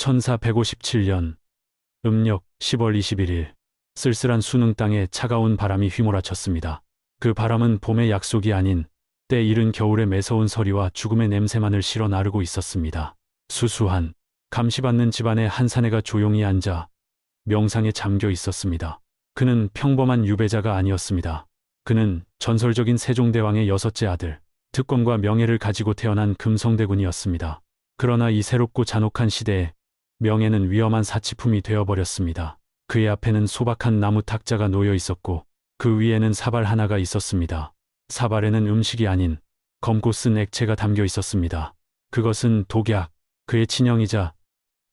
1457년 음력 10월 21일 쓸쓸한 수능 땅에 차가운 바람이 휘몰아쳤습니다. 그 바람은 봄의 약속이 아닌 때 이른 겨울의 매서운 서리와 죽음의 냄새만을 실어 나르고 있었습니다. 수수한 감시받는 집안의 한 사내가 조용히 앉아 명상에 잠겨 있었습니다. 그는 평범한 유배자가 아니었습니다. 그는 전설적인 세종대왕의 여섯째 아들, 특권과 명예를 가지고 태어난 금성대군이었습니다. 그러나 이 새롭고 잔혹한 시대에 명예는 위험한 사치품이 되어버렸습니다. 그의 앞에는 소박한 나무 탁자가 놓여 있었고 그 위에는 사발 하나가 있었습니다. 사발에는 음식이 아닌 검고 쓴 액체가 담겨 있었습니다. 그것은 독약, 그의 친형이자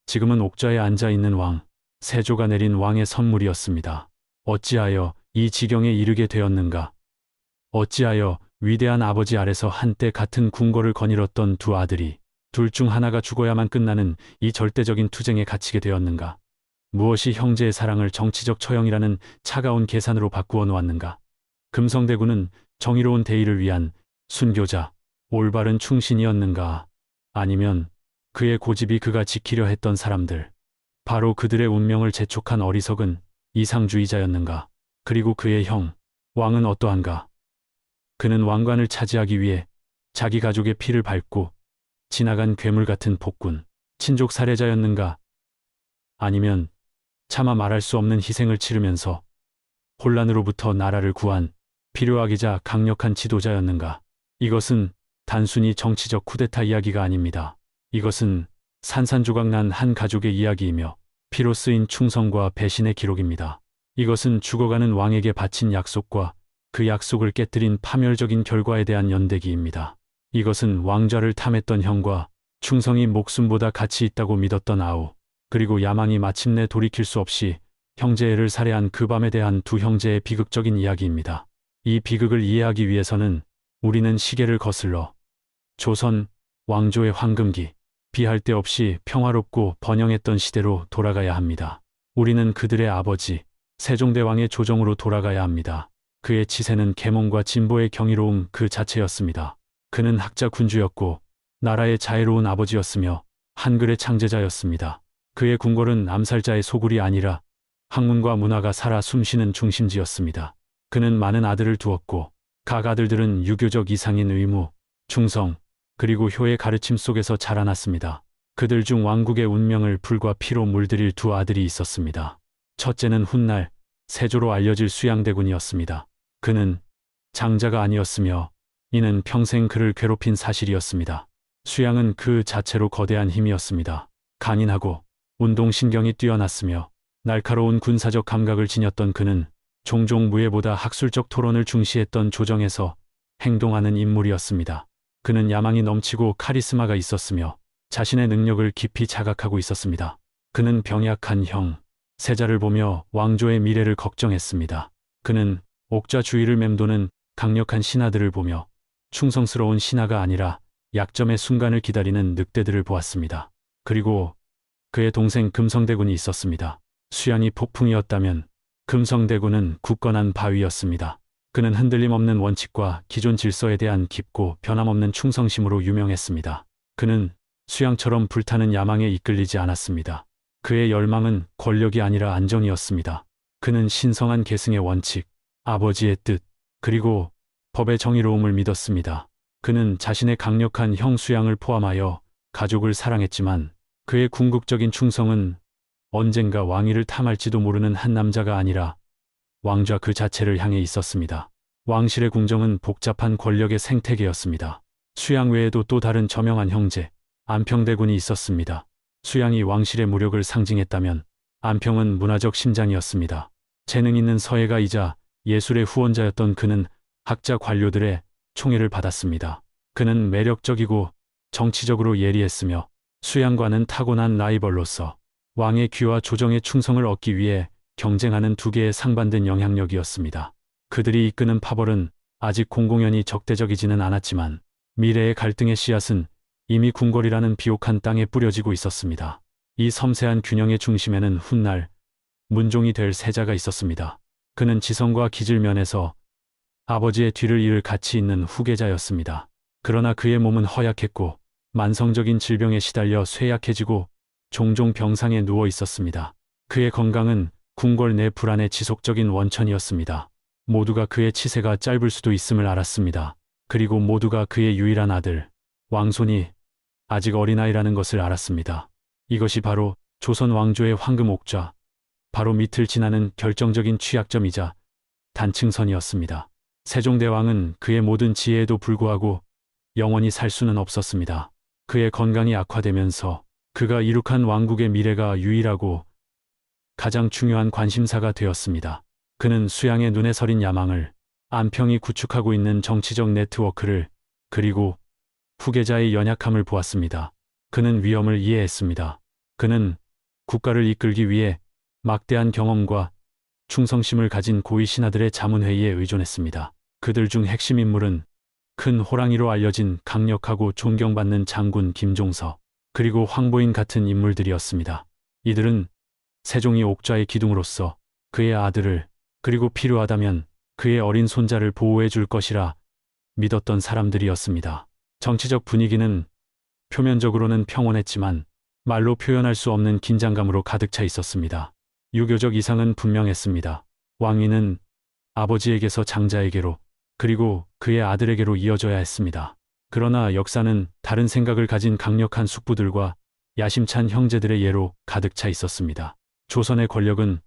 지금은 옥좌에 앉아 있는 왕, 세조가 내린 왕의 선물이었습니다. 어찌하여 이 지경에 이르게 되었는가? 어찌하여 위대한 아버지 아래서 한때 같은 궁궐을 거닐었던 두 아들이 둘 중 하나가 죽어야만 끝나는 이 절대적인 투쟁에 갇히게 되었는가? 무엇이 형제의 사랑을 정치적 처형이라는 차가운 계산으로 바꾸어 놓았는가? 금성대군은 정의로운 대의를 위한 순교자, 올바른 충신이었는가? 아니면 그의 고집이 그가 지키려 했던 사람들, 바로 그들의 운명을 재촉한 어리석은 이상주의자였는가? 그리고 그의 형, 왕은 어떠한가? 그는 왕관을 차지하기 위해 자기 가족의 피를 밟고 지나간 괴물 같은 폭군, 친족 살해자였는가? 아니면 차마 말할 수 없는 희생을 치르면서 혼란으로부터 나라를 구한 필요하기자 강력한 지도자였는가? 이것은 단순히 정치적 쿠데타 이야기가 아닙니다. 이것은 산산조각난 한 가족의 이야기이며 피로 쓰인 충성과 배신의 기록입니다. 이것은 죽어가는 왕에게 바친 약속과 그 약속을 깨뜨린 파멸적인 결과에 대한 연대기입니다. 이것은 왕좌를 탐했던 형과 충성이 목숨보다 가치 있다고 믿었던 아우, 그리고 야망이 마침내 돌이킬 수 없이 형제를 살해한 그 밤에 대한 두 형제의 비극적인 이야기입니다. 이 비극을 이해하기 위해서는 우리는 시계를 거슬러 조선 왕조의 황금기, 비할 데 없이 평화롭고 번영했던 시대로 돌아가야 합니다. 우리는 그들의 아버지 세종대왕의 조정으로 돌아가야 합니다. 그의 치세는 계몽과 진보의 경이로움 그 자체였습니다. 그는 학자 군주였고 나라의 자애로운 아버지였으며 한글의 창제자였습니다. 그의 궁궐은 암살자의 소굴이 아니라 학문과 문화가 살아 숨쉬는 중심지였습니다. 그는 많은 아들을 두었고 각 아들들은 유교적 이상인 의무, 충성, 그리고 효의 가르침 속에서 자라났습니다. 그들 중 왕국의 운명을 불과 피로 물들일 두 아들이 있었습니다. 첫째는 훗날 세조로 알려질 수양대군이었습니다. 그는 장자가 아니었으며 이는 평생 그를 괴롭힌 사실이었습니다. 수양은 그 자체로 거대한 힘이었습니다. 강인하고 운동신경이 뛰어났으며 날카로운 군사적 감각을 지녔던 그는 종종 무예보다 학술적 토론을 중시했던 조정에서 행동하는 인물이었습니다. 그는 야망이 넘치고 카리스마가 있었으며 자신의 능력을 깊이 자각하고 있었습니다. 그는 병약한 형, 세자를 보며 왕조의 미래를 걱정했습니다. 그는 옥좌 주위를 맴도는 강력한 신하들을 보며 충성스러운 신하가 아니라 약점의 순간을 기다리는 늑대들을 보았습니다. 그리고 그의 동생 금성대군이 있었습니다. 수양이 폭풍이었다면 금성대군은 굳건한 바위였습니다. 그는 흔들림 없는 원칙과 기존 질서에 대한 깊고 변함없는 충성심으로 유명했습니다. 그는 수양처럼 불타는 야망에 이끌리지 않았습니다. 그의 열망은 권력이 아니라 안정이었습니다. 그는 신성한 계승의 원칙, 아버지의 뜻, 그리고 법의 정의로움을 믿었습니다. 그는 자신의 강력한 형 수양을 포함하여 가족을 사랑했지만 그의 궁극적인 충성은 언젠가 왕위를 탐할지도 모르는 한 남자가 아니라 왕좌 그 자체를 향해 있었습니다. 왕실의 궁정은 복잡한 권력의 생태계였습니다. 수양 외에도 또 다른 저명한 형제, 안평대군이 있었습니다. 수양이 왕실의 무력을 상징했다면 안평은 문화적 심장이었습니다. 재능 있는 서예가이자 예술의 후원자였던 그는 학자 관료들의 총애를 받았습니다. 그는 매력적이고 정치적으로 예리했으며 수양과는 타고난 라이벌로서 왕의 귀와 조정의 충성을 얻기 위해 경쟁하는 두 개의 상반된 영향력이었습니다. 그들이 이끄는 파벌은 아직 공공연히 적대적이지는 않았지만 미래의 갈등의 씨앗은 이미 궁궐이라는 비옥한 땅에 뿌려지고 있었습니다. 이 섬세한 균형의 중심에는 훗날 문종이 될 세자가 있었습니다. 그는 지성과 기질면에서 아버지의 뒤를 이을 가치 있는 후계자였습니다. 그러나 그의 몸은 허약했고 만성적인 질병에 시달려 쇠약해지고 종종 병상에 누워 있었습니다. 그의 건강은 궁궐 내 불안의 지속적인 원천이었습니다. 모두가 그의 치세가 짧을 수도 있음을 알았습니다. 그리고 모두가 그의 유일한 아들, 왕손이 아직 어린아이라는 것을 알았습니다. 이것이 바로 조선 왕조의 황금 옥좌, 바로 밑을 지나는 결정적인 취약점이자 단층선이었습니다. 세종대왕은 그의 모든 지혜에도 불구하고 영원히 살 수는 없었습니다. 그의 건강이 악화되면서 그가 이룩한 왕국의 미래가 유일하고 가장 중요한 관심사가 되었습니다. 그는 수양의 눈에 서린 야망을, 안평이 구축하고 있는 정치적 네트워크를, 그리고 후계자의 연약함을 보았습니다. 그는 위험을 이해했습니다. 그는 국가를 이끌기 위해 막대한 경험과 충성심을 가진 고위 신하들의 자문회의에 의존했습니다. 그들 중 핵심 인물은 큰 호랑이로 알려진 강력하고 존경받는 장군 김종서, 그리고 황보인 같은 인물들이었습니다. 이들은 세종이 옥좌의 기둥으로서 그의 아들을, 그리고 필요하다면 그의 어린 손자를 보호해 줄 것이라 믿었던 사람들이었습니다. 정치적 분위기는 표면적으로는 평온했지만 말로 표현할 수 없는 긴장감으로 가득 차 있었습니다. 유교적 이상은 분명했습니다. 왕위는 아버지에게서 장자에게로, 그리고 그의 아들에게로 이어져야 했습니다. 그러나 역사는 다른 생각을 가진 강력한 숙부들과 야심찬 형제들의 예로 가득 차 있었습니다. 조선의 권력은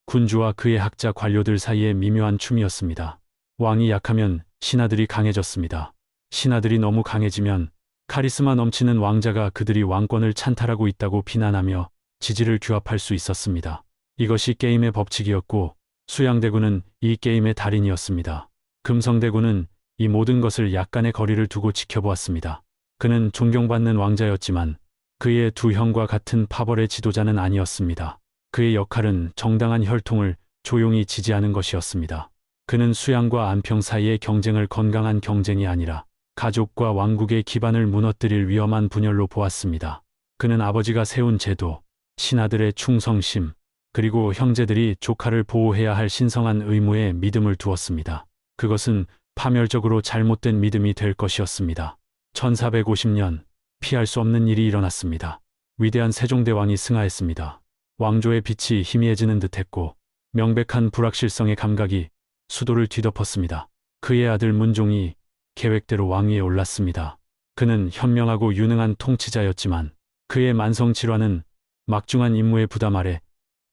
군주와 그의 학자 관료들 사이의 미묘한 춤이었습니다. 왕이 약하면 신하들이 강해졌습니다. 신하들이 너무 강해지면 카리스마 넘치는 왕자가 그들이 왕권을 찬탈하고 있다고 비난하며 지지를 규합할 수 있었습니다. 이것이 게임의 법칙이었고, 수양대군은 이 게임의 달인이었습니다. 금성대군은 이 모든 것을 약간의 거리를 두고 지켜보았습니다. 그는 존경받는 왕자였지만 그의 두 형과 같은 파벌의 지도자는 아니었습니다. 그의 역할은 정당한 혈통을 조용히 지지하는 것이었습니다. 그는 수양과 안평 사이의 경쟁을 건강한 경쟁이 아니라 가족과 왕국의 기반을 무너뜨릴 위험한 분열로 보았습니다. 그는 아버지가 세운 제도, 신하들의 충성심, 그리고 형제들이 조카를 보호해야 할 신성한 의무에 믿음을 두었습니다. 그것은 파멸적으로 잘못된 믿음이 될 것이었습니다. 1450년, 피할 수 없는 일이 일어났습니다. 위대한 세종대왕이 승하했습니다. 왕조의 빛이 희미해지는 듯했고 명백한 불확실성의 감각이 수도를 뒤덮었습니다. 그의 아들 문종이 계획대로 왕위에 올랐습니다. 그는 현명하고 유능한 통치자였지만 그의 만성 질환은 막중한 임무의 부담 아래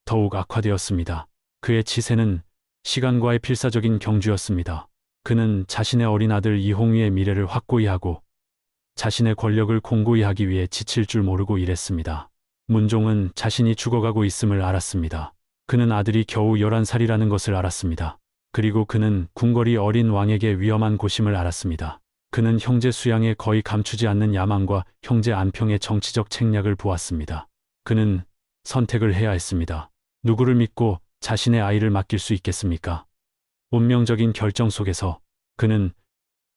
더욱 악화되었습니다. 그의 치세는 시간과의 필사적인 경주였습니다. 그는 자신의 어린 아들 이홍위의 미래를 확고히 하고 자신의 권력을 공고히 하기 위해 지칠 줄 모르고 일했습니다. 문종은 자신이 죽어가고 있음을 알았습니다. 그는 아들이 겨우 11살이라는 것을 알았습니다. 그리고 그는 궁궐이 어린 왕에게 위험한 곳임을 알았습니다. 그는 형제 수양에 거의 감추지 않는 야망과 형제 안평의 정치적 책략을 보았습니다. 그는 선택을 해야 했습니다. 누구를 믿고 자신의 아이를 맡길 수 있겠습니까? 운명적인 결정 속에서 그는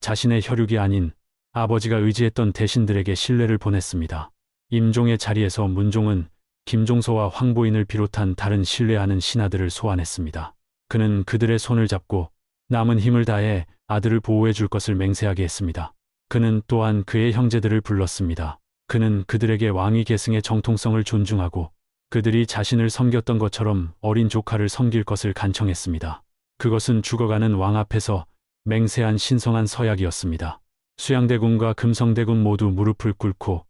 자신의 혈육이 아닌 아버지가 의지했던 대신들에게 신뢰를 보냈습니다. 임종의 자리에서 문종은 김종서와 황보인을 비롯한 다른 신뢰하는 신하들을 소환했습니다. 그는 그들의 손을 잡고 남은 힘을 다해 아들을 보호해 줄 것을 맹세하게 했습니다. 그는 또한 그의 형제들을 불렀습니다. 그는 그들에게 왕위 계승의 정통성을 존중하고 그들이 자신을 섬겼던 것처럼 어린 조카를 섬길 것을 간청했습니다. 그것은 죽어가는 왕 앞에서 맹세한 신성한 서약이었습니다. 수양대군과 금성대군 모두 무릎을 꿇고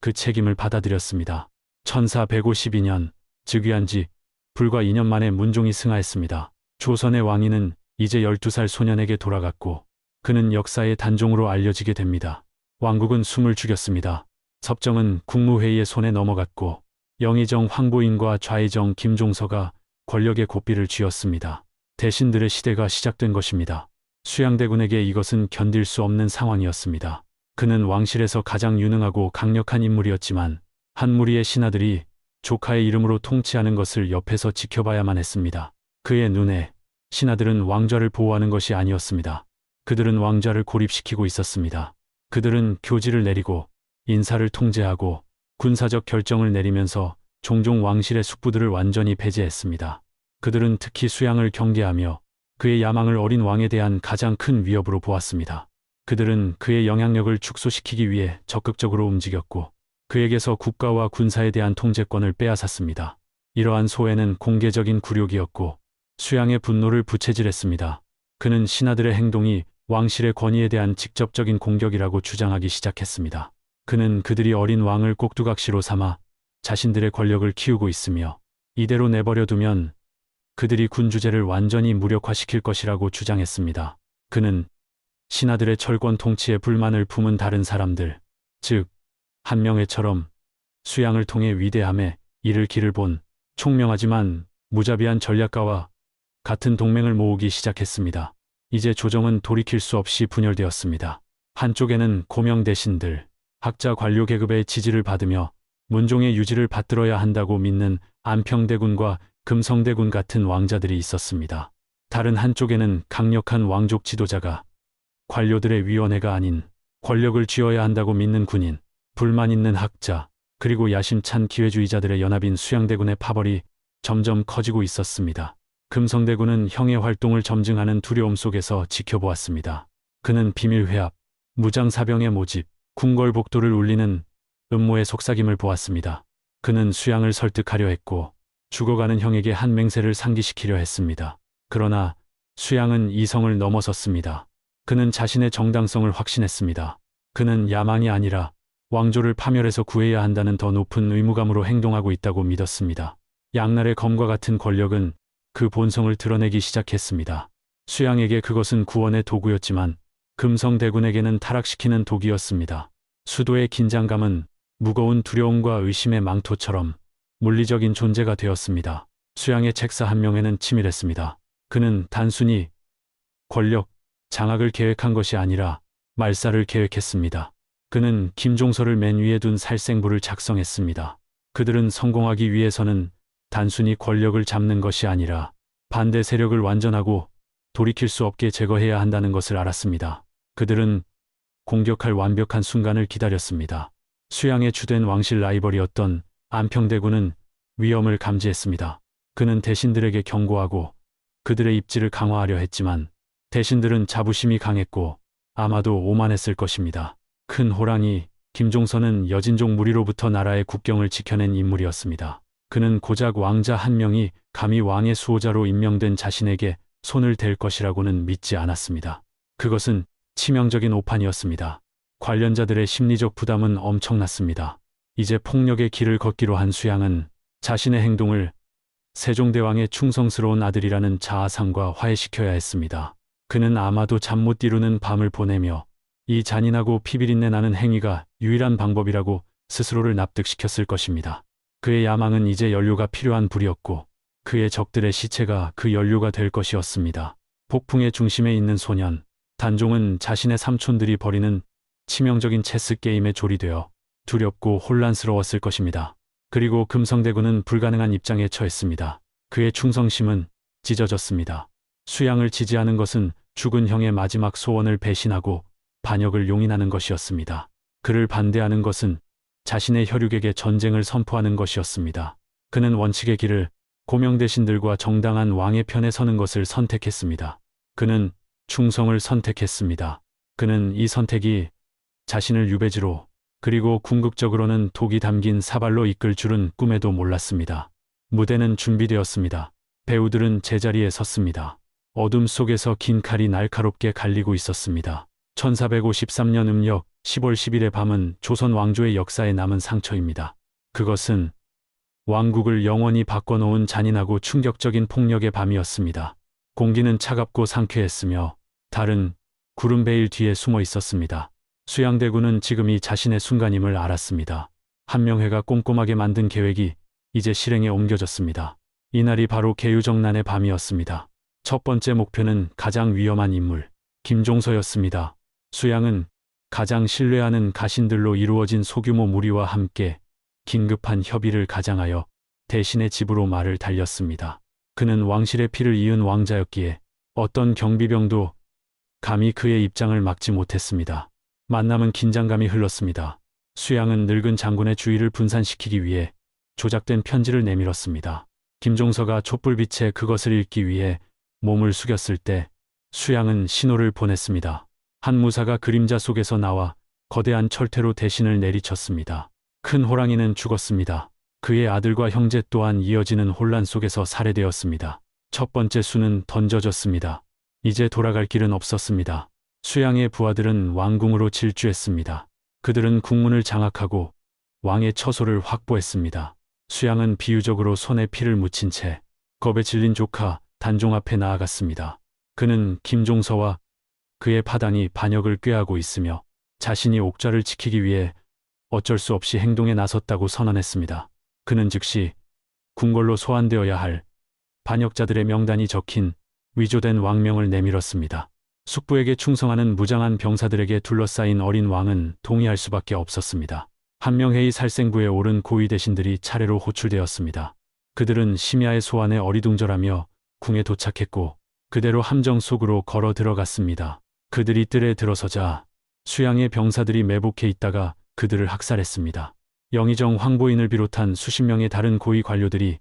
그 책임을 받아들였습니다. 1452년, 즉위한 지 불과 2년 만에 문종이 승하했습니다. 조선의 왕위는 이제 12살 소년에게 돌아갔고 그는 역사의 단종으로 알려지게 됩니다. 왕국은 숨을 죽였습니다. 섭정은 국무회의의 손에 넘어갔고 영의정 황보인과 좌의정 김종서가 권력의 고삐를 쥐었습니다. 대신들의 시대가 시작된 것입니다. 수양대군에게 이것은 견딜 수 없는 상황이었습니다. 그는 왕실에서 가장 유능하고 강력한 인물이었지만 한 무리의 신하들이 조카의 이름으로 통치하는 것을 옆에서 지켜봐야만 했습니다. 그의 눈에 신하들은 왕좌를 보호하는 것이 아니었습니다. 그들은 왕좌를 고립시키고 있었습니다. 그들은 교지를 내리고 인사를 통제하고 군사적 결정을 내리면서 종종 왕실의 숙부들을 완전히 배제했습니다. 그들은 특히 수양을 경계하며 그의 야망을 어린 왕에 대한 가장 큰 위협으로 보았습니다. 그들은 그의 영향력을 축소시키기 위해 적극적으로 움직였고 그에게서 국가와 군사에 대한 통제권을 빼앗았습니다. 이러한 소외는 공개적인 굴욕이었고 수양의 분노를 부채질했습니다. 그는 신하들의 행동이 왕실의 권위에 대한 직접적인 공격이라고 주장하기 시작했습니다. 그는 그들이 어린 왕을 꼭두각시로 삼아 자신들의 권력을 키우고 있으며 이대로 내버려 두면 그들이 군주제를 완전히 무력화시킬 것이라고 주장했습니다. 그는 신하들의 철권 통치에 불만을 품은 다른 사람들, 즉 한명회처럼 수양을 통해 위대함에 이를 길을 본 총명하지만 무자비한 전략가와 같은 동맹을 모으기 시작했습니다. 이제 조정은 돌이킬 수 없이 분열되었습니다. 한쪽에는 고명 대신들, 학자 관료 계급의 지지를 받으며 문종의 유지를 받들어야 한다고 믿는 안평대군과 금성대군 같은 왕자들이 있었습니다. 다른 한쪽에는 강력한 왕족 지도자가 관료들의 위원회가 아닌 권력을 쥐어야 한다고 믿는 군인, 불만 있는 학자, 그리고 야심찬 기회주의자들의 연합인 수양대군의 파벌이 점점 커지고 있었습니다. 금성대군은 형의 활동을 점증하는 두려움 속에서 지켜보았습니다. 그는 비밀회합, 무장사병의 모집, 궁궐복도를 울리는 음모의 속삭임을 보았습니다. 그는 수양을 설득하려 했고 죽어가는 형에게 한 맹세를 상기시키려 했습니다. 그러나 수양은 이성을 넘어섰습니다. 그는 자신의 정당성을 확신했습니다. 그는 야망이 아니라 왕조를 파멸해서 구해야 한다는 더 높은 의무감으로 행동하고 있다고 믿었습니다. 양날의 검과 같은 권력은 그 본성을 드러내기 시작했습니다. 수양에게 그것은 구원의 도구였지만 금성대군에게는 타락시키는 독이었습니다. 수도의 긴장감은 무거운 두려움과 의심의 망토처럼 물리적인 존재가 되었습니다. 수양의 책사 한 명에는 치밀했습니다. 그는 단순히 권력, 장악을 계획한 것이 아니라 말살을 계획했습니다. 그는 김종서를 맨 위에 둔 살생부를 작성했습니다. 그들은 성공하기 위해서는 단순히 권력을 잡는 것이 아니라 반대 세력을 완전하고 돌이킬 수 없게 제거해야 한다는 것을 알았습니다. 그들은 공격할 완벽한 순간을 기다렸습니다. 수양의 주된 왕실 라이벌이었던 안평대군은 위험을 감지했습니다. 그는 대신들에게 경고하고 그들의 입지를 강화하려 했지만 대신들은 자부심이 강했고 아마도 오만했을 것입니다. 큰 호랑이 김종서는 여진족 무리로부터 나라의 국경을 지켜낸 인물이었습니다. 그는 고작 왕자 한 명이 감히 왕의 수호자로 임명된 자신에게 손을 댈 것이라고는 믿지 않았습니다. 그것은 치명적인 오판이었습니다. 관련자들의 심리적 부담은 엄청났습니다. 이제 폭력의 길을 걷기로 한 수양은 자신의 행동을 세종대왕의 충성스러운 아들이라는 자아상과 화해시켜야 했습니다. 그는 아마도 잠 못 이루는 밤을 보내며 이 잔인하고 피비린내 나는 행위가 유일한 방법이라고 스스로를 납득시켰을 것입니다. 그의 야망은 이제 연료가 필요한 불이었고 그의 적들의 시체가 그 연료가 될 것이었습니다. 폭풍의 중심에 있는 소년, 단종은 자신의 삼촌들이 벌이는 치명적인 체스 게임에 조리되어 두렵고 혼란스러웠을 것입니다. 그리고 금성대군은 불가능한 입장에 처했습니다. 그의 충성심은 찢어졌습니다. 수양을 지지하는 것은 죽은 형의 마지막 소원을 배신하고 반역을 용인하는 것이었습니다. 그를 반대하는 것은 자신의 혈육에게 전쟁을 선포하는 것이었습니다. 그는 원칙의 길을 고명 대신들과 정당한 왕의 편에 서는 것을 선택했습니다. 그는 충성을 선택했습니다. 그는 이 선택이 자신을 유배지로 그리고 궁극적으로는 독이 담긴 사발로 이끌 줄은 꿈에도 몰랐습니다. 무대는 준비되었습니다. 배우들은 제자리에 섰습니다. 어둠 속에서 긴 칼이 날카롭게 갈리고 있었습니다. 1453년 음력 10월 10일의 밤은 조선 왕조의 역사에 남은 상처입니다. 그것은 왕국을 영원히 바꿔놓은 잔인하고 충격적인 폭력의 밤이었습니다. 공기는 차갑고 상쾌했으며 달은 구름 베일 뒤에 숨어 있었습니다. 수양대군은 지금이 자신의 순간임을 알았습니다. 한명회가 꼼꼼하게 만든 계획이 이제 실행에 옮겨졌습니다. 이날이 바로 계유정난의 밤이었습니다. 첫 번째 목표는 가장 위험한 인물, 김종서였습니다. 수양은 가장 신뢰하는 가신들로 이루어진 소규모 무리와 함께 긴급한 협의를 가장하여 대신의 집으로 말을 달렸습니다. 그는 왕실의 피를 이은 왕자였기에 어떤 경비병도 감히 그의 입장을 막지 못했습니다. 만남은 긴장감이 흘렀습니다. 수양은 늙은 장군의 주의를 분산시키기 위해 조작된 편지를 내밀었습니다. 김종서가 촛불빛에 그것을 읽기 위해 몸을 숙였을 때 수양은 신호를 보냈습니다. 한 무사가 그림자 속에서 나와 거대한 철퇴로 대신을 내리쳤습니다. 큰 호랑이는 죽었습니다. 그의 아들과 형제 또한 이어지는 혼란 속에서 살해되었습니다. 첫 번째 수는 던져졌습니다. 이제 돌아갈 길은 없었습니다. 수양의 부하들은 왕궁으로 질주했습니다. 그들은 국문을 장악하고 왕의 처소를 확보했습니다. 수양은 비유적으로 손에 피를 묻힌 채 겁에 질린 조카 단종 앞에 나아갔습니다. 그는 김종서와 그의 파당이 반역을 꾀하고 있으며 자신이 옥좌를 지키기 위해 어쩔 수 없이 행동에 나섰다고 선언했습니다. 그는 즉시 궁궐로 소환되어야 할 반역자들의 명단이 적힌 위조된 왕명을 내밀었습니다. 숙부에게 충성하는 무장한 병사들에게 둘러싸인 어린 왕은 동의할 수밖에 없었습니다. 한명회의 살생부에 오른 고위 대신들이 차례로 호출되었습니다. 그들은 심야의 소환에 어리둥절하며 궁에 도착했고 그대로 함정 속으로 걸어 들어갔습니다. 그들이 뜰에 들어서자 수양의 병사들이 매복해 있다가 그들을 학살했습니다. 영의정 황보인을 비롯한 수십 명의 다른 고위 관료들이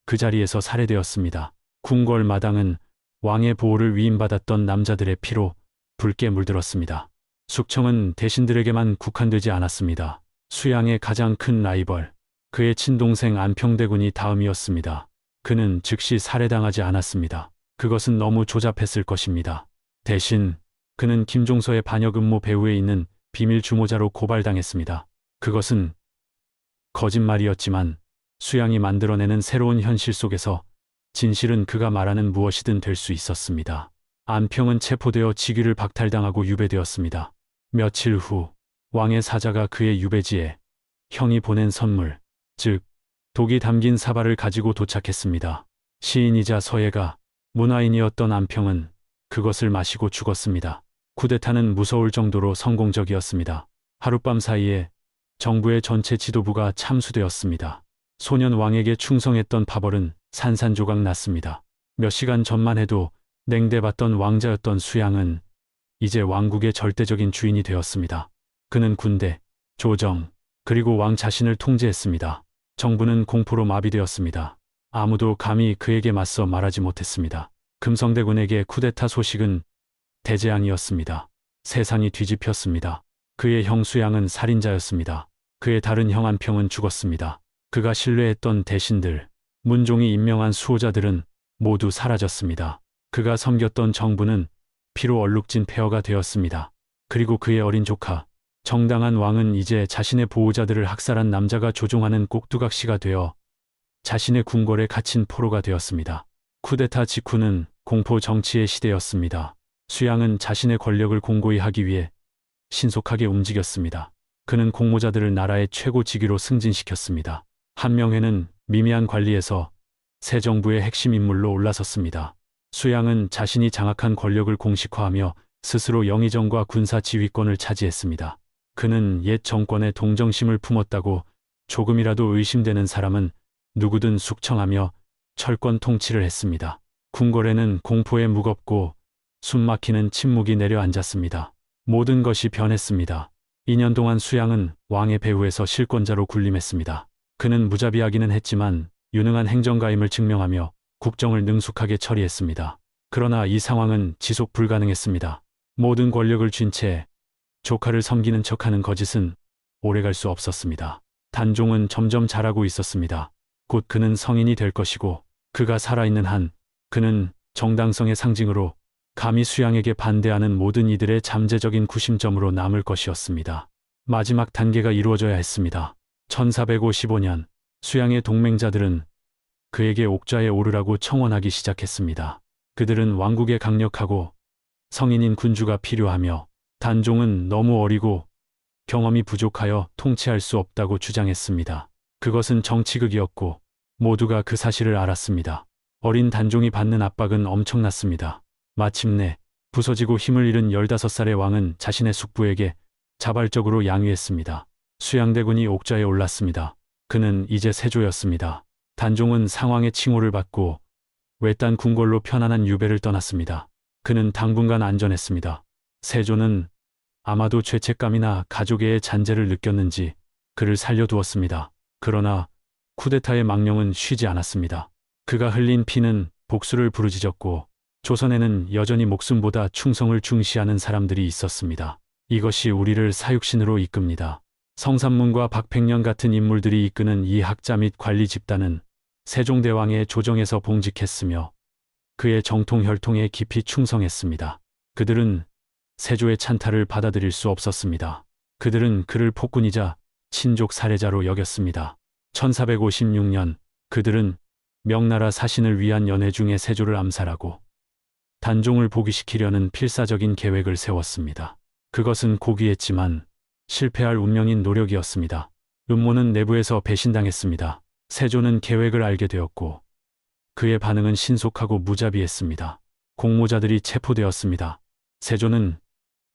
그 자리에서 살해되었습니다. 궁궐 마당은 왕의 보호를 위임받았던 남자들의 피로 붉게 물들었습니다. 숙청은 대신들에게만 국한되지 않았습니다. 수양의 가장 큰 라이벌, 그의 친동생 안평대군이 다음이었습니다. 그는 즉시 살해당하지 않았습니다. 그것은 너무 조잡했을 것입니다. 대신 그는 김종서의 반역 음모 배후에 있는 비밀 주모자로 고발당했습니다. 그것은 거짓말이었지만 수양이 만들어내는 새로운 현실 속에서 진실은 그가 말하는 무엇이든 될 수 있었습니다. 안평은 체포되어 직위를 박탈당하고 유배되었습니다. 며칠 후 왕의 사자가 그의 유배지에 형이 보낸 선물, 즉 독이 담긴 사발을 가지고 도착했습니다. 시인이자 서예가 문화인이었던 안평은 그것을 마시고 죽었습니다. 쿠데타는 무서울 정도로 성공적이었습니다. 하룻밤 사이에 정부의 전체 지도부가 참수되었습니다. 소년 왕에게 충성했던 파벌은 산산조각 났습니다. 몇 시간 전만 해도 냉대받던 왕자였던 수양은 이제 왕국의 절대적인 주인이 되었습니다. 그는 군대, 조정, 그리고 왕 자신을 통제했습니다. 정부는 공포로 마비되었습니다. 아무도 감히 그에게 맞서 말하지 못했습니다. 금성대군에게 쿠데타 소식은 대재앙이었습니다. 세상이 뒤집혔습니다. 그의 형 수양은 살인자였습니다. 그의 다른 형 안평은 죽었습니다. 그가 신뢰했던 대신들, 문종이 임명한 수호자들은 모두 사라졌습니다. 그가 섬겼던 정부는 피로 얼룩진 폐허가 되었습니다. 그리고 그의 어린 조카, 정당한 왕은 이제 자신의 보호자들을 학살한 남자가 조종하는 꼭두각시가 되어 자신의 궁궐에 갇힌 포로가 되었습니다. 쿠데타 직후는 공포 정치의 시대였습니다. 수양은 자신의 권력을 공고히 하기 위해 신속하게 움직였습니다. 그는 공모자들을 나라의 최고 직위로 승진시켰습니다. 한명회는 미미한 관리에서 새 정부의 핵심 인물로 올라섰습니다. 수양은 자신이 장악한 권력을 공식화하며 스스로 영의정과 군사 지휘권을 차지했습니다. 그는 옛 정권에 동정심을 품었다고 조금이라도 의심되는 사람은 누구든 숙청하며 철권 통치를 했습니다. 궁궐에는 공포에 무겁고 숨막히는 침묵이 내려앉았습니다. 모든 것이 변했습니다. 2년 동안 수양은 왕의 배후에서 실권자로 군림했습니다. 그는 무자비하기는 했지만 유능한 행정가임을 증명하며 국정을 능숙하게 처리했습니다. 그러나 이 상황은 지속 불가능했습니다. 모든 권력을 쥔 채 조카를 섬기는 척하는 거짓은 오래갈 수 없었습니다. 단종은 점점 자라고 있었습니다. 곧 그는 성인이 될 것이고 그가 살아있는 한 그는 정당성의 상징으로 감히 수양에게 반대하는 모든 이들의 잠재적인 구심점으로 남을 것이었습니다. 마지막 단계가 이루어져야 했습니다. 1455년 수양의 동맹자들은 그에게 옥좌에 오르라고 청원하기 시작했습니다. 그들은 왕국에 강력하고 성인인 군주가 필요하며 단종은 너무 어리고 경험이 부족하여 통치할 수 없다고 주장했습니다. 그것은 정치극이었고 모두가 그 사실을 알았습니다. 어린 단종이 받는 압박은 엄청났습니다. 마침내 부서지고 힘을 잃은 15살의 왕은 자신의 숙부에게 자발적으로 양위했습니다. 수양대군이 옥좌에 올랐습니다. 그는 이제 세조였습니다. 단종은 상왕의 칭호를 받고 외딴 궁궐로 편안한 유배를 떠났습니다. 그는 당분간 안전했습니다. 세조는 아마도 죄책감이나 가족의 잔재를 느꼈는지 그를 살려두었습니다. 그러나 쿠데타의 망령은 쉬지 않았습니다. 그가 흘린 피는 복수를 부르짖었고 조선에는 여전히 목숨보다 충성을 중시하는 사람들이 있었습니다. 이것이 우리를 사육신으로 이끕니다. 성삼문과 박팽년 같은 인물들이 이끄는 이 학자 및 관리 집단은 세종대왕의 조정에서 봉직했으며 그의 정통 혈통에 깊이 충성했습니다. 그들은 세조의 찬탈을 받아들일 수 없었습니다. 그들은 그를 폭군이자 친족 살해자로 여겼습니다. 1456년 그들은 명나라 사신을 위한 연회 중에 세조를 암살하고 단종을 복위시키려는 필사적인 계획을 세웠습니다. 그것은 고귀했지만 실패할 운명인 노력이었습니다. 음모는 내부에서 배신당했습니다. 세조는 계획을 알게 되었고 그의 반응은 신속하고 무자비했습니다. 공모자들이 체포되었습니다. 세조는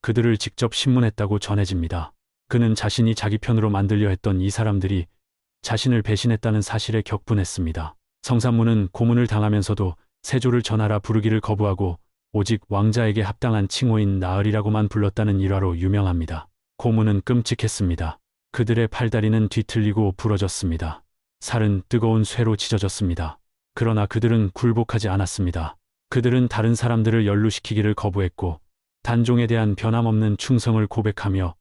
그들을 직접 신문했다고 전해집니다. 그는 자신이 자기 편으로 만들려 했던 이 사람들이 자신을 배신했다는 사실에 격분했습니다. 성삼문은 고문을 당하면서도 세조를 전하라 부르기를 거부하고 오직 왕자에게 합당한 칭호인 나으리라고만 불렀다는 일화로 유명합니다. 고문은 끔찍했습니다. 그들의 팔다리는 뒤틀리고 부러졌습니다. 살은 뜨거운 쇠로 찢어졌습니다. 그러나 그들은 굴복하지 않았습니다. 그들은 다른 사람들을 연루시키기를 거부했고 단종에 대한 변함없는 충성을 고백하며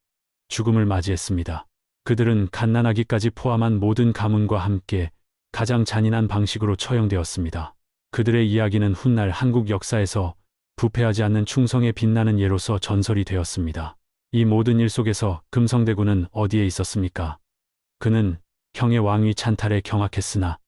죽음을 맞이했습니다. 그들은 갓난아기까지 포함한 모든 가문과 함께 가장 잔인한 방식으로 처형되었습니다. 그들의 이야기는 훗날 한국 역사에서 부패하지 않는 충성에 빛나는 예로서 전설이 되었습니다. 이 모든 일 속에서 금성대군은 어디에 있었습니까? 그는 형의 왕위 찬탈에 경악했으나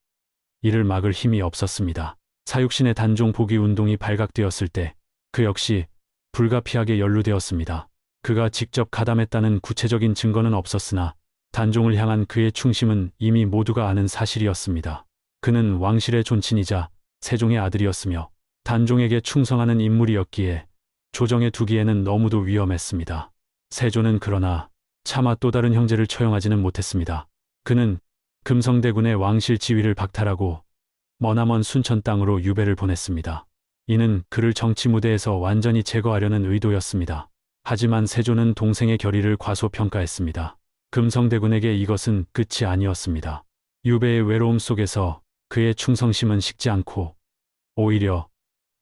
이를 막을 힘이 없었습니다. 사육신의 단종 복위 운동이 발각되었을 때 그 역시 불가피하게 연루되었습니다. 그가 직접 가담했다는 구체적인 증거는 없었으나 단종을 향한 그의 충심은 이미 모두가 아는 사실이었습니다. 그는 왕실의 존친이자 세종의 아들이었으며 단종에게 충성하는 인물이었기에 조정에 두기에는 너무도 위험했습니다. 세조는 그러나 차마 또 다른 형제를 처형하지는 못했습니다. 그는 금성대군의 왕실 지위를 박탈하고 머나먼 순천 땅으로 유배를 보냈습니다. 이는 그를 정치 무대에서 완전히 제거하려는 의도였습니다. 하지만 세조는 동생의 결의를 과소평가했습니다. 금성대군에게 이것은 끝이 아니었습니다. 유배의 외로움 속에서 그의 충성심은 식지 않고 오히려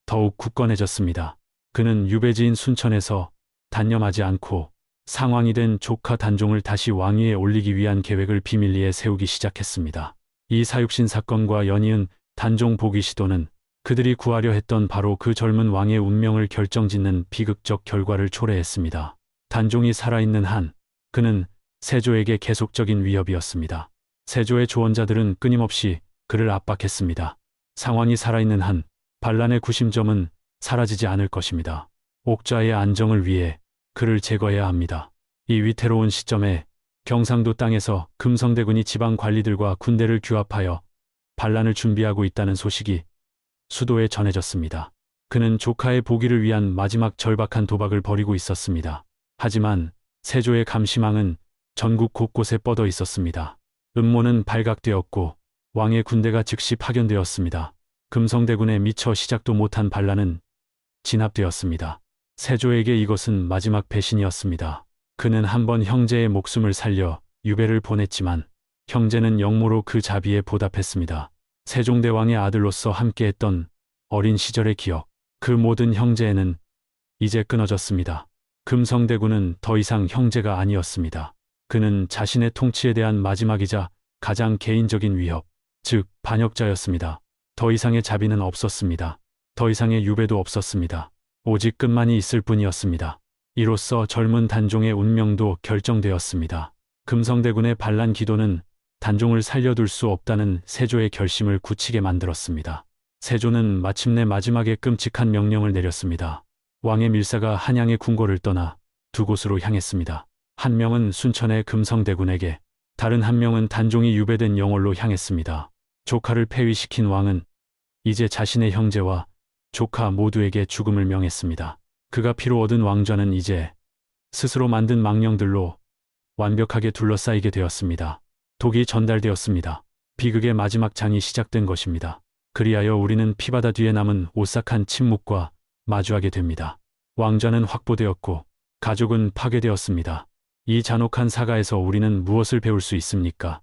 더욱 굳건해졌습니다. 그는 유배지인 순천에서 단념하지 않고 상왕이 된 조카 단종을 다시 왕위에 올리기 위한 계획을 비밀리에 세우기 시작했습니다. 이 사육신 사건과 연이은 단종 복위 시도는 그들이 구하려 했던 바로 그 젊은 왕의 운명을 결정짓는 비극적 결과를 초래했습니다. 단종이 살아있는 한 그는 세조에게 계속적인 위협이었습니다. 세조의 조언자들은 끊임없이 그를 압박했습니다. 상황이 살아있는 한 반란의 구심점은 사라지지 않을 것입니다. 옥좌의 안정을 위해 그를 제거해야 합니다. 이 위태로운 시점에 경상도 땅에서 금성대군이 지방 관리들과 군대를 규합하여 반란을 준비하고 있다는 소식이 수도에 전해졌습니다. 그는 조카의 복위를 위한 마지막 절박한 도박을 벌이고 있었습니다. 하지만 세조의 감시망은 전국 곳곳에 뻗어 있었습니다. 음모는 발각되었고 왕의 군대가 즉시 파견되었습니다. 금성대군에 미처 시작도 못한 반란은 진압되었습니다. 세조에게 이것은 마지막 배신이었습니다. 그는 한번 형제의 목숨을 살려 유배를 보냈지만 형제는 역모로 그 자비에 보답했습니다. 세종대왕의 아들로서 함께했던 어린 시절의 기억, 그 모든 형제에는 이제 끊어졌습니다. 금성대군은 더 이상 형제가 아니었습니다. 그는 자신의 통치에 대한 마지막이자 가장 개인적인 위협, 즉 반역자였습니다. 더 이상의 자비는 없었습니다. 더 이상의 유배도 없었습니다. 오직 끝만이 있을 뿐이었습니다. 이로써 젊은 단종의 운명도 결정되었습니다. 금성대군의 반란 기도는 단종을 살려둘 수 없다는 세조의 결심을 굳히게 만들었습니다. 세조는 마침내 마지막에 끔찍한 명령을 내렸습니다. 왕의 밀사가 한양의 궁궐을 떠나 두 곳으로 향했습니다. 한 명은 순천의 금성대군에게, 다른 한 명은 단종이 유배된 영월로 향했습니다. 조카를 폐위시킨 왕은 이제 자신의 형제와 조카 모두에게 죽음을 명했습니다. 그가 피로 얻은 왕좌는 이제 스스로 만든 망령들로 완벽하게 둘러싸이게 되었습니다. 독이 전달되었습니다. 비극의 마지막 장이 시작된 것입니다. 그리하여 우리는 피바다 뒤에 남은 오싹한 침묵과 마주하게 됩니다. 왕좌는 확보되었고 가족은 파괴되었습니다. 이 잔혹한 사가에서 우리는 무엇을 배울 수 있습니까?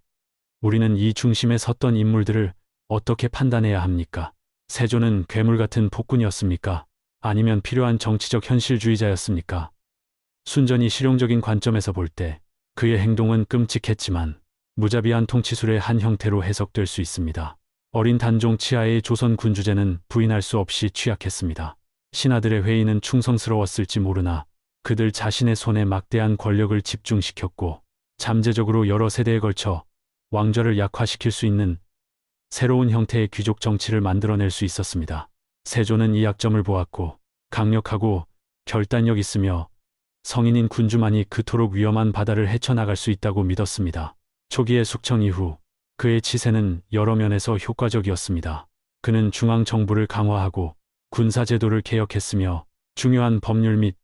우리는 이 중심에 섰던 인물들을 어떻게 판단해야 합니까? 세조는 괴물 같은 폭군이었습니까? 아니면 필요한 정치적 현실주의자였습니까? 순전히 실용적인 관점에서 볼 때 그의 행동은 끔찍했지만 무자비한 통치술의 한 형태로 해석될 수 있습니다. 어린 단종 치하의 조선 군주제는 부인할 수 없이 취약했습니다. 신하들의 회의는 충성스러웠을지 모르나 그들 자신의 손에 막대한 권력을 집중시켰고 잠재적으로 여러 세대에 걸쳐 왕좌를 약화시킬 수 있는 새로운 형태의 귀족 정치를 만들어낼 수 있었습니다. 세조는 이 약점을 보았고 강력하고 결단력 있으며 성인인 군주만이 그토록 위험한 바다를 헤쳐나갈 수 있다고 믿었습니다. 초기의 숙청 이후 그의 치세는 여러 면에서 효과적이었습니다. 그는 중앙정부를 강화하고 군사제도를 개혁했으며 중요한 법률 및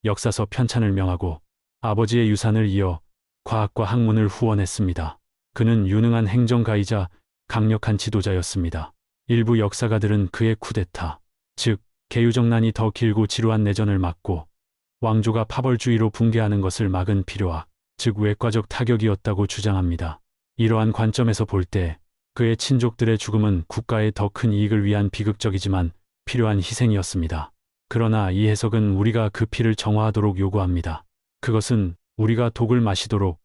역사서 편찬을 명하고 아버지의 유산을 이어 과학과 학문을 후원했습니다. 그는 유능한 행정가이자 강력한 지도자였습니다. 일부 역사가들은 그의 쿠데타, 즉 개유정난이 더 길고 지루한 내전을 막고 왕조가 파벌주의로 붕괴하는 것을 막은 필요악, 즉 외과적 타격이었다고 주장합니다. 이러한 관점에서 볼 때 그의 친족들의 죽음은 국가의 더 큰 이익을 위한 비극적이지만 필요한 희생이었습니다. 그러나 이 해석은 우리가 그 피를 정화하도록 요구합니다. 그것은 우리가 독을 마시도록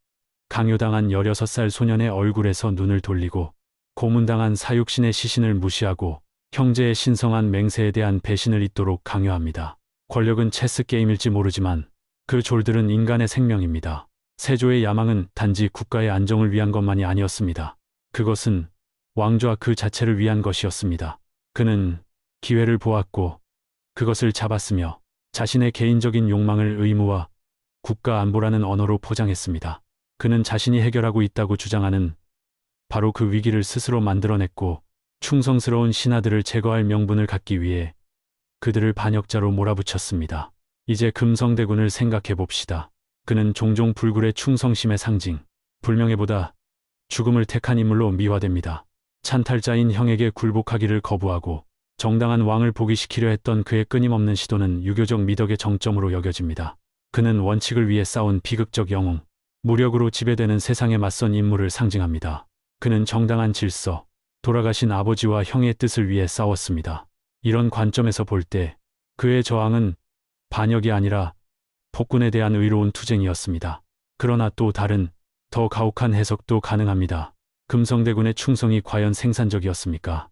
강요당한 16살 소년의 얼굴에서 눈을 돌리고 고문당한 사육신의 시신을 무시하고 형제의 신성한 맹세에 대한 배신을 잇도록 강요합니다. 권력은 체스 게임일지 모르지만 그 졸들은 인간의 생명입니다. 세조의 야망은 단지 국가의 안정을 위한 것만이 아니었습니다. 그것은 왕좌 그 자체를 위한 것이었습니다. 그는 기회를 보았고 그것을 잡았으며 자신의 개인적인 욕망을 의무와 국가 안보라는 언어로 포장했습니다. 그는 자신이 해결하고 있다고 주장하는 바로 그 위기를 스스로 만들어냈고 충성스러운 신하들을 제거할 명분을 갖기 위해 그들을 반역자로 몰아붙였습니다. 이제 금성대군을 생각해 봅시다. 그는 종종 불굴의 충성심의 상징, 불명예보다 죽음을 택한 인물로 미화됩니다. 찬탈자인 형에게 굴복하기를 거부하고 정당한 왕을 복위시키려 했던 그의 끊임없는 시도는 유교적 미덕의 정점으로 여겨집니다. 그는 원칙을 위해 싸운 비극적 영웅, 무력으로 지배되는 세상에 맞선 인물을 상징합니다. 그는 정당한 질서, 돌아가신 아버지와 형의 뜻을 위해 싸웠습니다. 이런 관점에서 볼 때 그의 저항은 반역이 아니라 폭군에 대한 의로운 투쟁이었습니다. 그러나 또 다른, 더 가혹한 해석도 가능합니다. 금성대군의 충성이 과연 생산적이었습니까?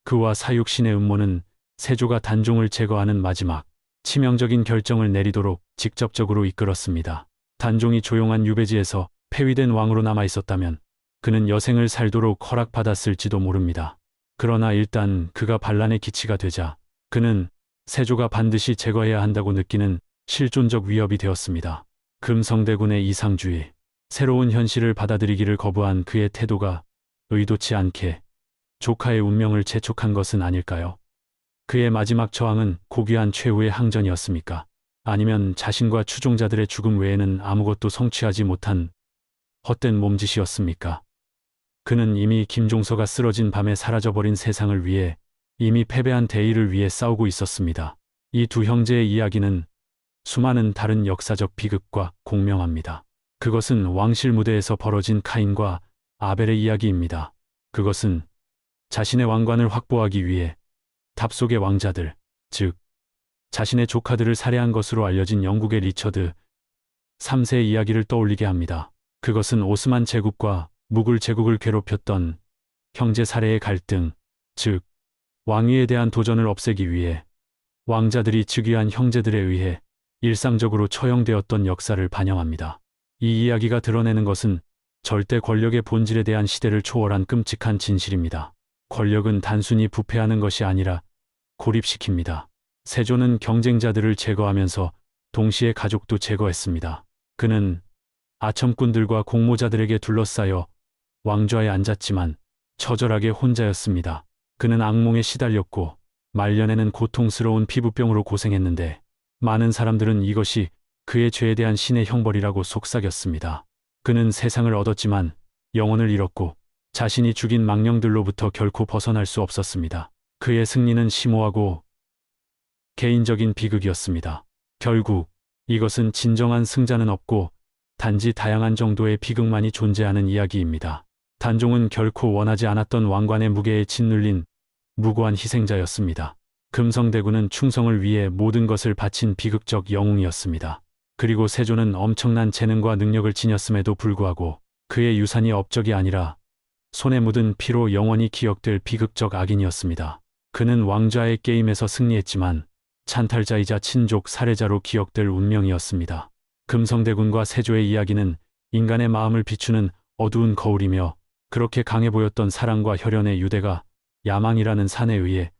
그와 사육신의 음모는 세조가 단종을 제거하는 마지막, 치명적인 결정을 내리도록 직접적으로 이끌었습니다. 단종이 조용한 유배지에서 폐위된 왕으로 남아 있었다면 그는 여생을 살도록 허락받았을지도 모릅니다. 그러나 일단 그가 반란의 기치가 되자 그는 세조가 반드시 제거해야 한다고 느끼는 실존적 위협이 되었습니다. 금성대군의 이상주의, 새로운 현실을 받아들이기를 거부한 그의 태도가 의도치 않게 조카의 운명을 재촉한 것은 아닐까요? 그의 마지막 저항은 고귀한 최후의 항전이었습니까? 아니면 자신과 추종자들의 죽음 외에는 아무것도 성취하지 못한 헛된 몸짓이었습니까? 그는 이미 김종서가 쓰러진 밤에 사라져버린 세상을 위해, 이미 패배한 대의를 위해 싸우고 있었습니다. 이 두 형제의 이야기는 수많은 다른 역사적 비극과 공명합니다. 그것은 왕실 무대에서 벌어진 카인과 아벨의 이야기입니다. 그것은 자신의 왕관을 확보하기 위해 답 속의 왕자들, 즉 자신의 조카들을 살해한 것으로 알려진 영국의 리처드 3세의 이야기를 떠올리게 합니다. 그것은 오스만 제국과 무굴 제국을 괴롭혔던 형제 사례의 갈등, 즉 왕위에 대한 도전을 없애기 위해 왕자들이 즉위한 형제들에 의해 일상적으로 처형되었던 역사를 반영합니다. 이 이야기가 드러내는 것은 절대 권력의 본질에 대한 시대를 초월한 끔찍한 진실입니다. 권력은 단순히 부패하는 것이 아니라 고립시킵니다. 세조는 경쟁자들을 제거하면서 동시에 가족도 제거했습니다. 그는 아첨꾼들과 공모자들에게 둘러싸여 왕좌에 앉았지만 처절하게 혼자였습니다. 그는 악몽에 시달렸고 말년에는 고통스러운 피부병으로 고생했는데 많은 사람들은 이것이 그의 죄에 대한 신의 형벌이라고 속삭였습니다. 그는 세상을 얻었지만 영혼을 잃었고 자신이 죽인 망령들로부터 결코 벗어날 수 없었습니다. 그의 승리는 심오하고 개인적인 비극이었습니다. 결국 이것은 진정한 승자는 없고 단지 다양한 정도의 비극만이 존재하는 이야기입니다. 단종은 결코 원하지 않았던 왕관의 무게에 짓눌린 무고한 희생자였습니다. 금성대군은 충성을 위해 모든 것을 바친 비극적 영웅이었습니다. 그리고 세조는 엄청난 재능과 능력을 지녔음에도 불구하고 그의 유산이 업적이 아니라 손에 묻은 피로 영원히 기억될 비극적 악인이었습니다. 그는 왕좌의 게임에서 승리했지만 찬탈자이자 친족 살해자로 기억될 운명이었습니다. 금성대군과 세조의 이야기는 인간의 마음을 비추는 어두운 거울이며 그렇게 강해 보였던 사랑과 혈연의 유대가 야망이라는 산에 의해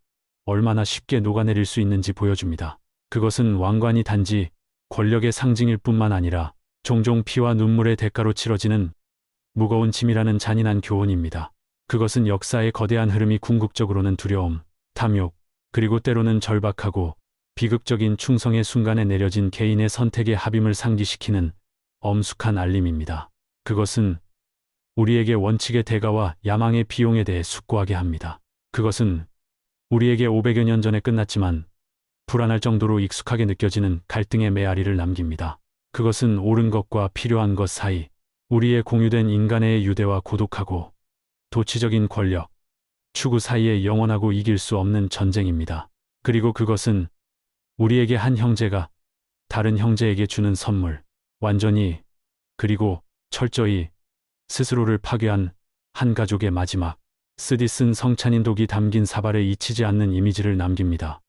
얼마나 쉽게 녹아내릴 수 있는지 보여줍니다. 그것은 왕관이 단지 권력의 상징일 뿐만 아니라 종종 피와 눈물의 대가로 치러지는 무거운 짐이라는 잔인한 교훈입니다. 그것은 역사의 거대한 흐름이 궁극적으로는 두려움, 탐욕, 그리고 때로는 절박하고 비극적인 충성의 순간에 내려진 개인의 선택의 합임을 상기시키는 엄숙한 알림입니다. 그것은 우리에게 원칙의 대가와 야망의 비용에 대해 숙고하게 합니다. 그것은 우리에게 500여 년 전에 끝났지만 불안할 정도로 익숙하게 느껴지는 갈등의 메아리를 남깁니다. 그것은 옳은 것과 필요한 것 사이 우리의 공유된 인간의 유대와 고독하고 도치적인 권력, 추구 사이에 영원하고 이길 수 없는 전쟁입니다. 그리고 그것은 우리에게 한 형제가 다른 형제에게 주는 선물, 완전히 그리고 철저히 스스로를 파괴한 한 가족의 마지막, 쓰디쓴 성찬인 독이 담긴 사발에 잊히지 않는 이미지를 남깁니다.